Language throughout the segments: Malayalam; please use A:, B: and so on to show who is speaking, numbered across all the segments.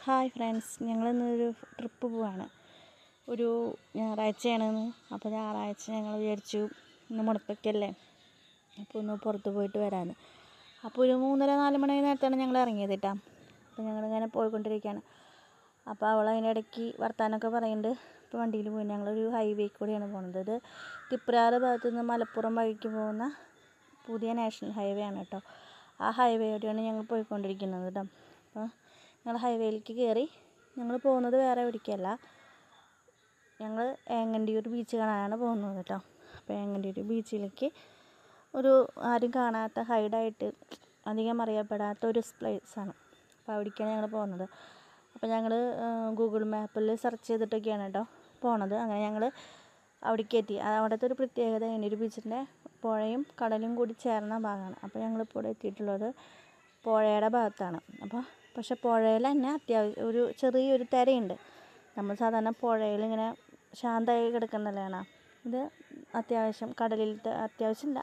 A: ഹായ് ഫ്രണ്ട്സ്, ഞങ്ങളിന്നൊരു ട്രിപ്പ് പോവാണ്. ഒരു ഞായറാഴ്ചയാണെന്ന്. അപ്പോൾ ഞായറാഴ്ച ഞങ്ങൾ വിചാരിച്ചു ഇന്ന് മുടക്കൊക്കെയല്ലേ, അപ്പോൾ ഒന്ന് പുറത്ത് പോയിട്ട് വരാമെന്ന്. അപ്പോൾ ഒരു 3:30-4 മണി നേരത്താണ് ഞങ്ങൾ ഇറങ്ങിയത് കേട്ടോ. അപ്പോൾ ഞങ്ങളിങ്ങനെ പോയിക്കൊണ്ടിരിക്കുകയാണ്. അപ്പോൾ അവൾ അതിൻ്റെ ഇടയ്ക്ക് വർത്താനമൊക്കെ പറയുന്നുണ്ട്. ഇപ്പോൾ വണ്ടിയിൽ പോയി ഞങ്ങളൊരു ഹൈവേ കൂടെയാണ് പോകുന്നത്. ഇത് തിപ്രാറ് ഭാഗത്തു നിന്ന് മലപ്പുറം വഴിക്ക് പോകുന്ന പുതിയ നാഷണൽ ഹൈവേ ആണ് കേട്ടോ. ആ ഹൈവേയോടെയാണ് ഞങ്ങൾ പോയിക്കൊണ്ടിരിക്കുന്നത് കേട്ടോ. അപ്പോൾ ഞങ്ങൾ ഹൈവേയിലേക്ക് കയറി. ഞങ്ങൾ പോകുന്നത് വേറെ എവിടേക്കല്ല, ഞങ്ങൾ ഏങ്ങണ്ടിയൂർ ബീച്ച് കാണാനാണ് പോകുന്നത് കേട്ടോ. അപ്പോൾ ഏങ്ങണ്ടിയൂർ ബീച്ചിലേക്ക് ഒരു ആരും കാണാത്ത ഹൈഡായിട്ട് അധികം അറിയപ്പെടാത്ത ഒരു പ്ലേസാണ്. അപ്പോൾ അവിടേക്കാണ് ഞങ്ങൾ പോകുന്നത്. അപ്പോൾ ഞങ്ങൾ ഗൂഗിൾ മാപ്പിൽ സെർച്ച് ചെയ്തിട്ടൊക്കെയാണ് കേട്ടോ പോണത്. അങ്ങനെ ഞങ്ങൾ അവിടേക്ക് എത്തി. അവിടുത്തെ ഒരു പ്രത്യേകത ഏങ്ങണ്ടിയൂർ ബീച്ചിൻ്റെ പുഴയും കടലും കൂടി ചേർന്ന ഭാഗമാണ്. അപ്പോൾ ഞങ്ങളിപ്പോൾ ഇവിടെ എത്തിയിട്ടുള്ളത് പുഴയുടെ ഭാഗത്താണ്. പക്ഷേ പുഴയിൽ തന്നെ അത്യാവശ്യം ഒരു ചെറിയൊരു തിരയുണ്ട്. നമ്മൾ സാധാരണ പുഴയിൽ ഇങ്ങനെ ശാന്തമായി കിടക്കുന്നതല്ലാണ്. ഇത് അത്യാവശ്യം കടലിലത്തെ അത്യാവശ്യമില്ല,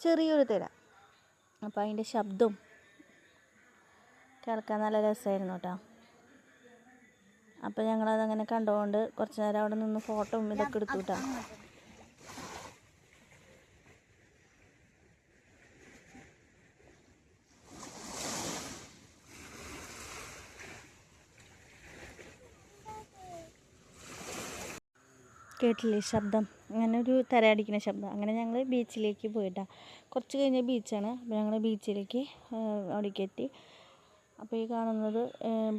A: ചെറിയൊരു തിര. അപ്പോൾ അതിൻ്റെ ശബ്ദവും കേൾക്കാൻ നല്ല രസമായിരുന്നു കേട്ടോ. അപ്പോൾ ഞങ്ങളതങ്ങനെ കണ്ടുകൊണ്ട് കുറച്ച് നേരം അവിടെ നിന്ന് ഫോട്ടോയും ഇതൊക്കെ എടുത്തു കേട്ടോ. കേട്ടില്ലേ ശബ്ദം? അങ്ങനെ ഒരു തിരയടിക്കുന്ന ശബ്ദം. അങ്ങനെ ഞങ്ങൾ ബീച്ചിലേക്ക് പോയിട്ടാണ്. കുറച്ച് കഴിഞ്ഞ ബീച്ചാണ്. അപ്പോൾ ഞങ്ങൾ ബീച്ചിലേക്ക് അവിടേക്ക് എത്തി. അപ്പോൾ ഈ കാണുന്നത്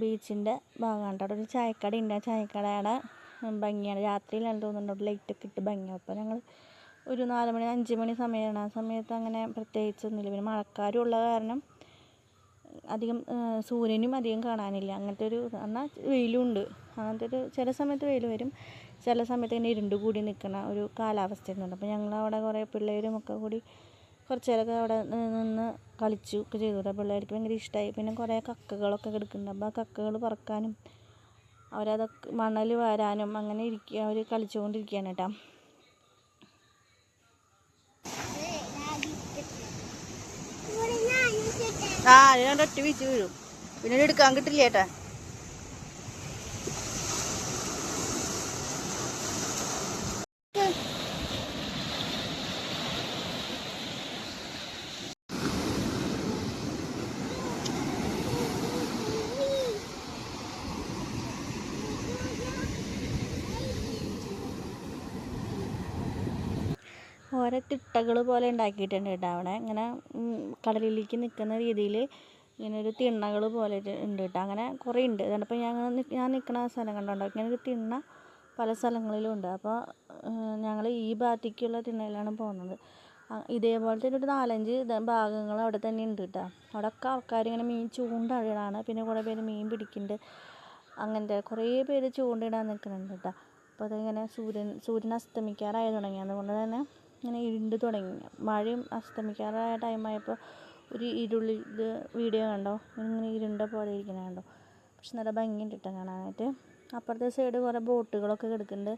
A: ബീച്ചിൻ്റെ ഭാഗമാണ് കേട്ടോ. അവിടെ ഒരു ചായക്കടയുണ്ട്. ആ ചായക്കടയുടെ ഭംഗിയാണ്. രാത്രിയിലാണ് തോന്നുന്നുണ്ട് ലൈറ്റൊക്കെ ഇട്ട് ഭംഗിയാണ്. അപ്പോൾ ഞങ്ങൾ ഒരു 4 മണി 5 മണി സമയമാണ്. ആ സമയത്ത് അങ്ങനെ പ്രത്യേകിച്ചൊന്നുമില്ല. പിന്നെ മഴക്കാരും ഉള്ള കാരണം അധികം സൂര്യനും അധികം കാണാനില്ല. അങ്ങനത്തെ ഒരു എന്നാൽ വെയിലും ഉണ്ട്. അങ്ങനത്തെ ഒരു ചില സമയത്ത് വെയിൽ വരും, ചില സമയത്ത് ഇങ്ങനെ ഇരുണ്ട് കൂടി നിൽക്കുന്ന ഒരു കാലാവസ്ഥയുണ്ട്. അപ്പോൾ ഞങ്ങളവിടെ കുറേ പിള്ളേരും ഒക്കെ കൂടി കുറച്ച് നേരമൊക്കെ അവിടെ നിന്ന് കളിച്ചു ഒക്കെ ചെയ്തു. പിള്ളേർക്ക് ഭയങ്കര ഇഷ്ടമായി. പിന്നെ കുറേ കക്കകളൊക്കെ കിടക്കുന്നുണ്ട്. അപ്പോൾ ആ കക്കകൾ പറക്കാനും അവരതൊക്കെ മണൽ വാരാനും അങ്ങനെ അവർ കളിച്ചുകൊണ്ടിരിക്കുകയാണ് കേട്ടോ. അതിനോട് ഒറ്റ വീഴ്ച വീഴും, പിന്നെ എടുക്കാൻ കിട്ടില്ല ചേട്ടാ. ഓരോ തിട്ടകൾ പോലെ ഉണ്ടാക്കിയിട്ടുണ്ട് കേട്ടോ. അവിടെ ഇങ്ങനെ കടലിലേക്ക് നിൽക്കുന്ന രീതിയിൽ ഇങ്ങനെ ഒരു തിണ്ണകൾ പോലെ ഉണ്ട് കേട്ടോ. അങ്ങനെ കുറേ ഉണ്ട്. അതപ്പോൾ ഞാൻ നിൽക്കുന്ന സ്ഥലം കണ്ടോ, ഇങ്ങനെ ഒരു തിണ്ണ പല സ്ഥലങ്ങളിലും ഉണ്ട്. അപ്പോൾ ഞങ്ങൾ ഈ ഭാഗത്തേക്കുള്ള തിണ്ണയിലാണ് പോകുന്നത്. ഇതേപോലത്തെ ഒരു 4-5 ഭാഗങ്ങൾ അവിടെ തന്നെ ഉണ്ട് കേട്ടോ. അവിടെയൊക്കെ ആൾക്കാർ ഇങ്ങനെ മീൻ ചൂണ്ടയിടാണ്. പിന്നെ കുറേ പേര് മീൻ പിടിക്കുന്നുണ്ട്. അങ്ങനത്തെ കുറേ പേര് ചൂണ്ടയിടാൻ നിൽക്കുന്നുണ്ട് കേട്ടോ. അപ്പോൾ അതിങ്ങനെ സൂര്യൻ അസ്തമിക്കാറായി തുടങ്ങി. അതുകൊണ്ട് തന്നെ ഇങ്ങനെ ഇരുണ്ട് തുടങ്ങി. മഴയും അസ്തമിക്കാറായ ടൈമായപ്പോൾ ഒരു ഇരുളി ഇത് വീഡിയോ കണ്ടോ, ഇങ്ങനെ ഇരുണ്ട പോലെ ഇരിക്കുന്നത് കണ്ടോ. പക്ഷെ നല്ല ഭംഗിയുണ്ട് കേട്ടോ കാണാനായിട്ട്. അപ്പുറത്തെ സൈഡ് കുറേ ബോട്ടുകളൊക്കെ കിടക്കുന്നുണ്ട്.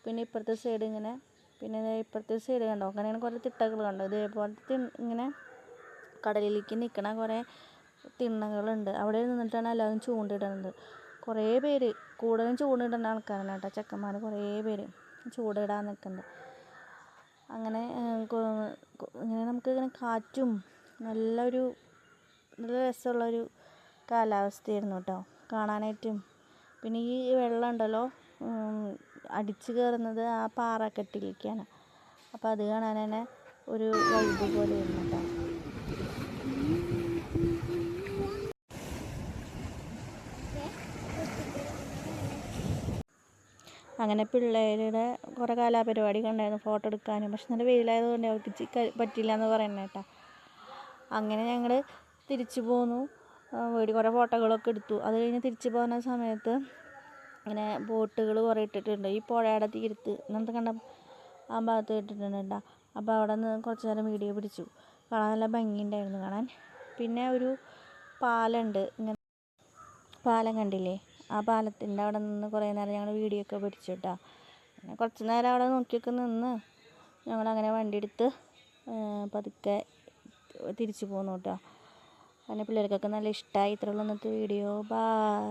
A: പിന്നെ ഇപ്പുറത്തെ സൈഡ് ഇങ്ങനെ, പിന്നെ ഇപ്പുറത്തെ സൈഡ് കണ്ടോ, അങ്ങനെയാണ് കുറേ തിട്ടകൾ കണ്ടോ. ഇതേപോലത്തെ ഇങ്ങനെ കടലിലേക്ക് നിൽക്കണ കുറേ തിണ്ണകളുണ്ട്. അവിടെ നിന്നിട്ടാണ് എല്ലാവരും ചൂണ്ടിടുന്നത്. കുറേ പേര്, കൂടുതലും ചൂണ്ടിടുന്ന ആൾക്കാരാണ് കേട്ടോ, ചെക്കന്മാർ കുറേ പേര് ചൂണ്ടിടാൻ നിൽക്കുന്നുണ്ട്. അങ്ങനെ ഇങ്ങനെ നമുക്കിങ്ങനെ കാറ്റും നല്ല രസമുള്ളൊരു കാലാവസ്ഥയായിരുന്നു കേട്ടോ കാണാനായിട്ടും. പിന്നെ ഈ വെള്ളം ഉണ്ടല്ലോ അടിച്ചു കയറുന്നത് ആ പാറക്കെട്ടിലേക്കാണ്. അപ്പോൾ അത് കാണാൻ തന്നെ ഒരു വൈബ് പോലെ ആയിരുന്നു കേട്ടോ. അങ്ങനെ പിള്ളേരുടെ കുറേ കലാപരിപാടി കണ്ടായിരുന്നു, ഫോട്ടോ എടുക്കാനും. പക്ഷെ നല്ല വെയിലായതുകൊണ്ട് അവർക്ക് പറ്റില്ല എന്ന് പറയുന്നത് കേട്ടോ. അങ്ങനെ ഞങ്ങൾ തിരിച്ചു പോന്നു. കുറേ ഫോട്ടോകളൊക്കെ എടുത്തു. അത് കഴിഞ്ഞ് തിരിച്ചു പോകുന്ന സമയത്ത് ഇങ്ങനെ ബോട്ടുകൾ കുറേ ഇട്ടിട്ടുണ്ട് ഈ പുഴയുടെ തീരത്ത്. ഇങ്ങനത്തെ കണ്ട ആ ഭാഗത്ത് ഇട്ടിട്ടുണ്ട് കേട്ടോ. അപ്പോൾ അവിടെ നിന്ന് കുറച്ച് നേരം വീഡിയോ പിടിച്ചു. കാണാൻ നല്ല ഭംഗിയുണ്ടായിരുന്നു കാണാൻ. പിന്നെ ഒരു പാലമുണ്ട്, ഇങ്ങനെ പാലം കണ്ടില്ലേ, ആ പാലത്തിൻ്റെ അവിടെ നിന്ന് കുറേ നേരം ഞങ്ങൾ വീഡിയോ ഒക്കെ പിടിച്ചു കേട്ടോ. പിന്നെ കുറച്ച് നേരം അവിടെ നോക്കിയൊക്കെ നിന്ന് ഞങ്ങളങ്ങനെ വണ്ടി എടുത്ത് പതുക്കെ തിരിച്ചു പോന്നു കേട്ടോ. അങ്ങനെ പിള്ളേർക്കൊക്കെ നല്ല ഇഷ്ടമായി. ഇത്രയുള്ള ഇന്നത്തെ വീഡിയോ. ബൈ.